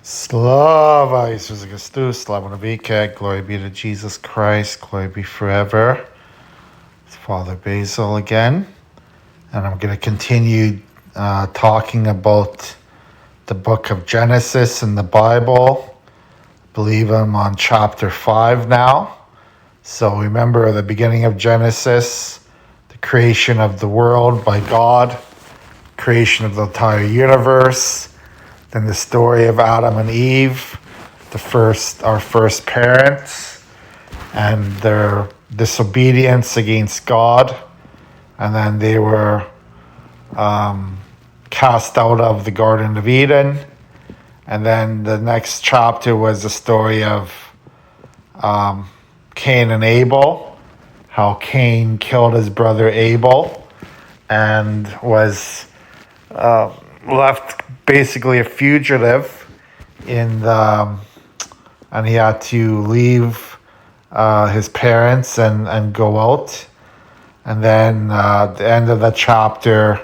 Slava Jesus Christus, Slava Navika, glory be to Jesus Christ, glory be forever. It's Father Basil again, and I'm going to continue talking about the book of Genesis in the Bible. I believe I'm on chapter 5 now. So remember the beginning of Genesis, the creation of the world by God, creation of the entire universe, then the story of Adam and Eve, our first parents, and their disobedience against God, and then they were cast out of the Garden of Eden. And then the next chapter was the story of Cain and Abel, how Cain killed his brother Abel and was left basically a fugitive and he had to leave his parents and go out. And then at the end of the chapter,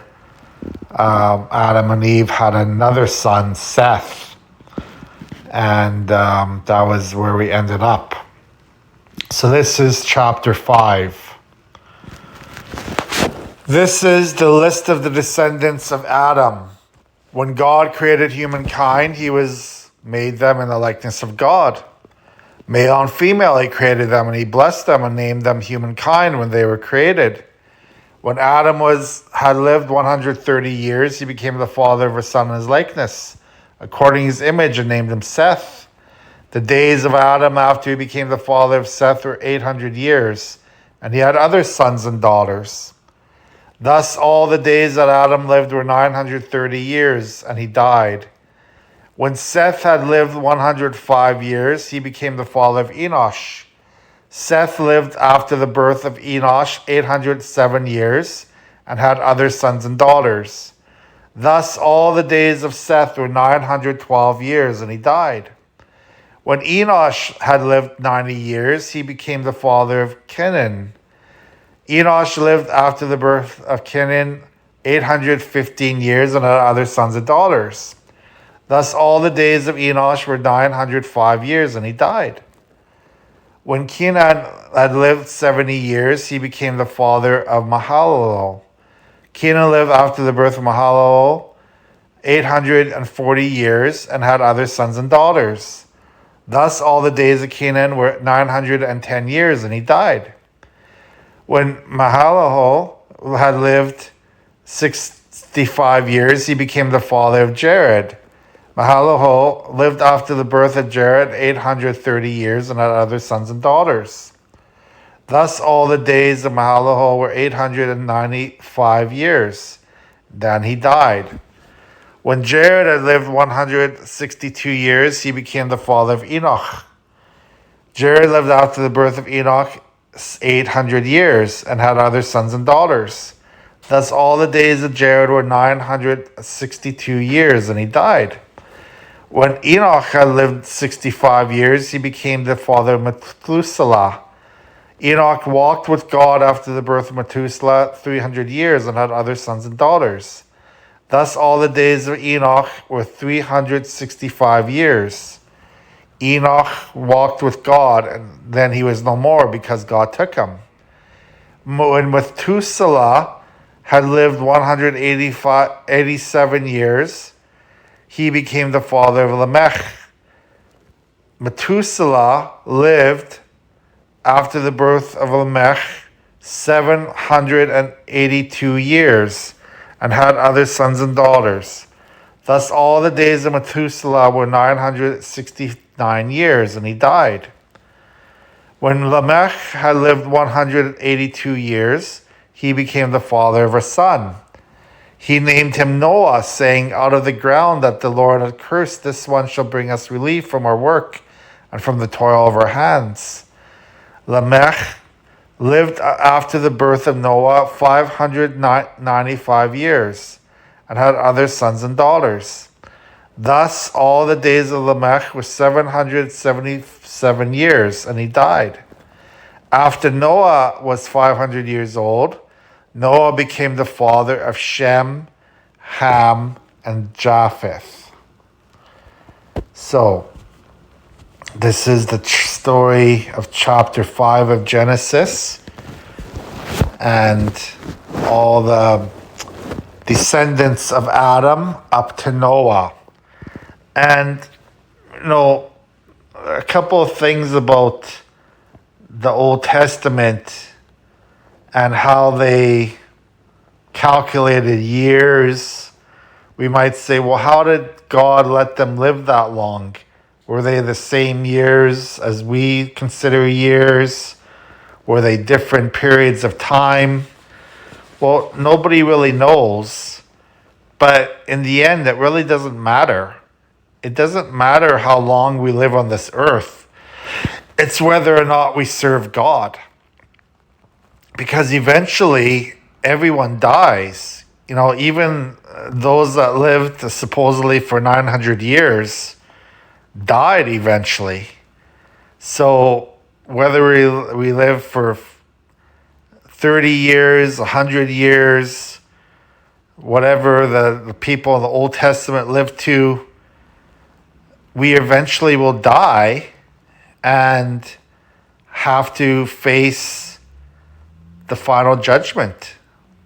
Adam and Eve had another son, Seth, and that was where we ended up. So this is chapter 5. This is the list of the descendants of Adam. When God created humankind, he made them in the likeness of God. Male and female, he created them, and he blessed them and named them humankind when they were created. When Adam had lived 130 years, he became the father of a son in his likeness, according to his image, and named him Seth. The days of Adam after he became the father of Seth were 800 years, and he had other sons and daughters. Thus all the days that Adam lived were 930 years, and he died. When Seth had lived 105 years, he became the father of Enosh. Seth lived after the birth of Enosh 807 years, and had other sons and daughters. Thus all the days of Seth were 912 years, and he died. When Enosh had lived 90 years, he became the father of Kenan. Enosh lived after the birth of Kenan 815 years and had other sons and daughters. Thus all the days of Enosh were 905 years, and he died. When Kenan had lived 70 years, he became the father of Mahalalel. Kenan lived after the birth of Mahalalel 840 years and had other sons and daughters. Thus all the days of Kenan were 910 years, and he died. When Mahalalel had lived 65 years, he became the father of Jared. Mahalalel lived after the birth of Jared 830 years and had other sons and daughters. Thus all the days of Mahalalel were 895 years. Then he died. When Jared had lived 162 years, he became the father of Enoch. Jared lived after the birth of Enoch 800 years and had other sons and daughters. Thus all the days of Jared were 962 years, and he died. When Enoch had lived 65 years, he became the father of Methuselah. Enoch walked with God after the birth of Methuselah 300 years and had other sons and daughters. Thus all the days of Enoch were 365 years. Enoch walked with God, and then he was no more because God took him. When Methuselah had lived 187 years, he became the father of Lamech. Methuselah lived after the birth of Lamech 782 years and had other sons and daughters. Thus all the days of Methuselah were 969 years, and he died. When Lamech had lived 182 years, he became the father of a son. He named him Noah, saying, "Out of the ground that the Lord had cursed, this one shall bring us relief from our work and from the toil of our hands." Lamech lived after the birth of Noah 595 years and had other sons and daughters. Thus all the days of Lamech were 777 years, and he died. After Noah was 500 years old, Noah became the father of Shem, Ham, and Japheth. So, this is the story of chapter 5 of Genesis and all the descendants of Adam up to Noah. And, a couple of things about the Old Testament and how they calculated years. We might say, well, how did God let them live that long? Were they the same years as we consider years? Were they different periods of time? Well, nobody really knows. But in the end, it really doesn't matter. It doesn't matter how long we live on this earth. It's whether or not we serve God. Because eventually, everyone dies. Even those that lived supposedly for 900 years died eventually. So whether we live for 30 years, 100 years, whatever the people in the Old Testament lived to, we eventually will die and have to face the final judgment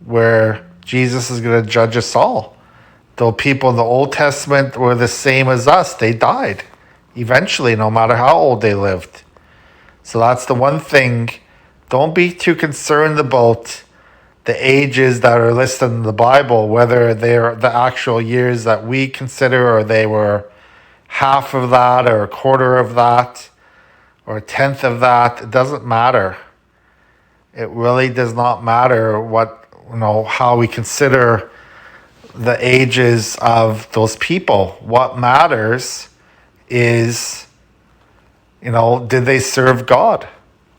where Jesus is going to judge us all. Though people in the Old Testament were the same as us, they died eventually, no matter how old they lived. So that's the one thing. Don't be too concerned about the ages that are listed in the Bible, whether they're the actual years that we consider or they were half of that or a quarter of that or a tenth of that. It doesn't matter. It really does not matter how we consider the ages of those people. What matters is, did they serve God?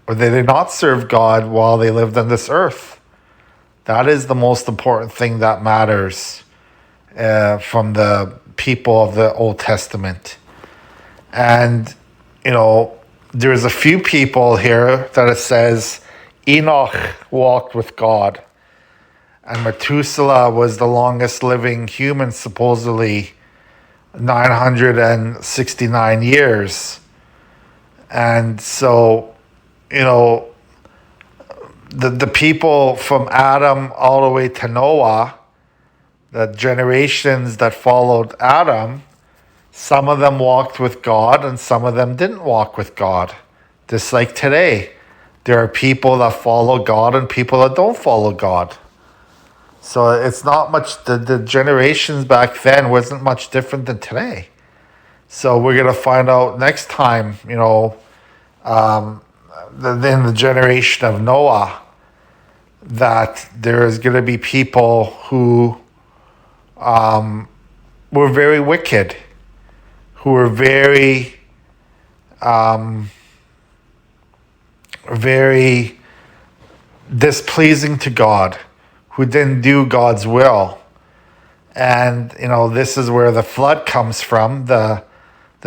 Or did they not serve God while they lived on this earth? That is the most important thing that matters from the people of the Old Testament. And, there's a few people here that it says Enoch walked with God. And Methuselah was the longest living human, supposedly 969 years. And so, the people from Adam all the way to Noah, the generations that followed Adam, some of them walked with God and some of them didn't walk with God. Just like today, there are people that follow God and people that don't follow God. So it's not much, the generations back then wasn't much different than today. So we're going to find out next time, in the generation of Noah, that there is going to be people who were very wicked, who were very, very displeasing to God, who didn't do God's will. And, this is where the flood comes from, the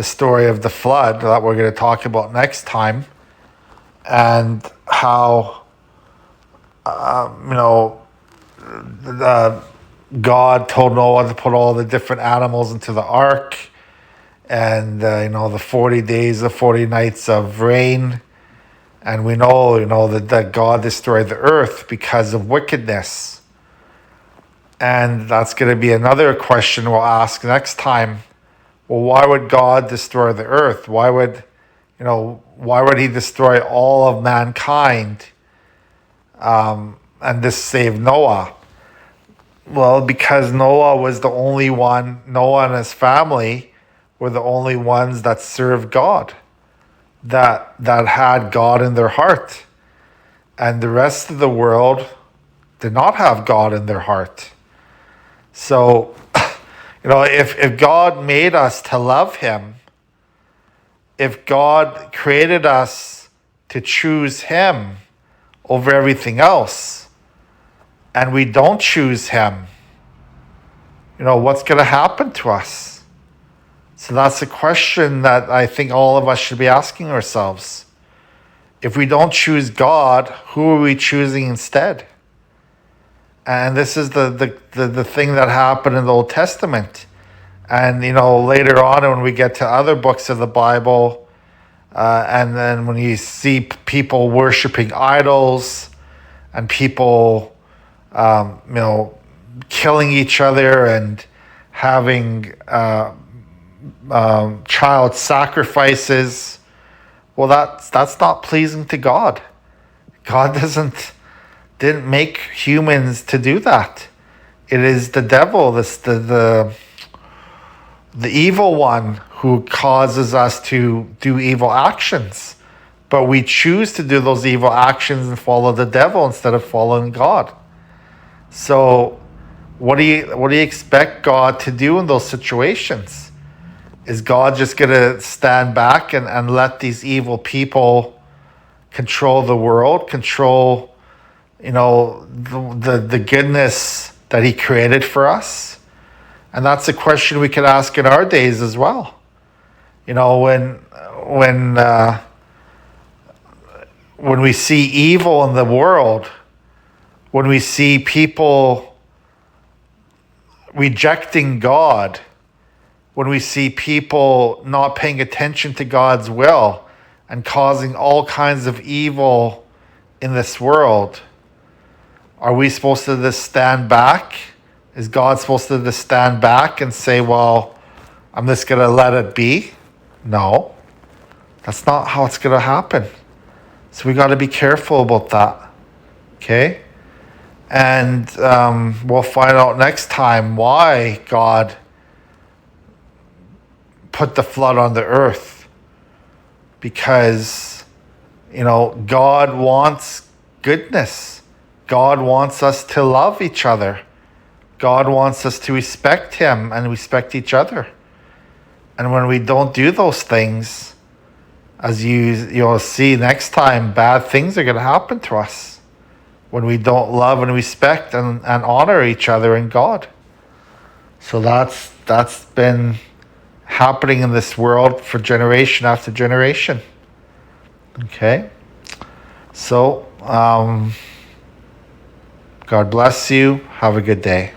story of the flood that we're going to talk about next time, and how, God told Noah to put all the different animals into the ark, and, the 40 days, the 40 nights of rain. And we know, that God destroyed the earth because of wickedness. And that's going to be another question we'll ask next time. Well, why would God destroy the earth? Why would he destroy all of mankind and just save Noah? Well, because Noah was the only one, Noah and his family were the only ones that served God, that had God in their heart. And the rest of the world did not have God in their heart. So, if God made us to love him, if God created us to choose him over everything else, and we don't choose him, what's going to happen to us? So that's a question that I think all of us should be asking ourselves. If we don't choose God, who are we choosing instead? And this is the thing that happened in the Old Testament. And, later on when we get to other books of the Bible, and then when you see people worshiping idols and people, killing each other and having child sacrifices, well, that's not pleasing to God. God didn't make humans to do that. It is the devil, the evil one, who causes us to do evil actions. But we choose to do those evil actions and follow the devil instead of following God. So what do you expect God to do in those situations? Is God just going to stand back and let these evil people control the world, control, the goodness that he created for us? And that's a question we could ask in our days as well. When we see evil in the world, when we see people rejecting God, when we see people not paying attention to God's will and causing all kinds of evil in this world, are we supposed to just stand back? Is God supposed to just stand back and say, well, I'm just going to let it be? No, that's not how it's going to happen. So we got to be careful about that. Okay? And we'll find out next time why God put the flood on the earth. Because, God wants goodness. God wants us to love each other. God wants us to respect him and respect each other. And when we don't do those things, as you'll see next time, bad things are going to happen to us when we don't love and respect and honor each other and God. So that's been happening in this world for generation after generation. Okay? So, God bless you. Have a good day.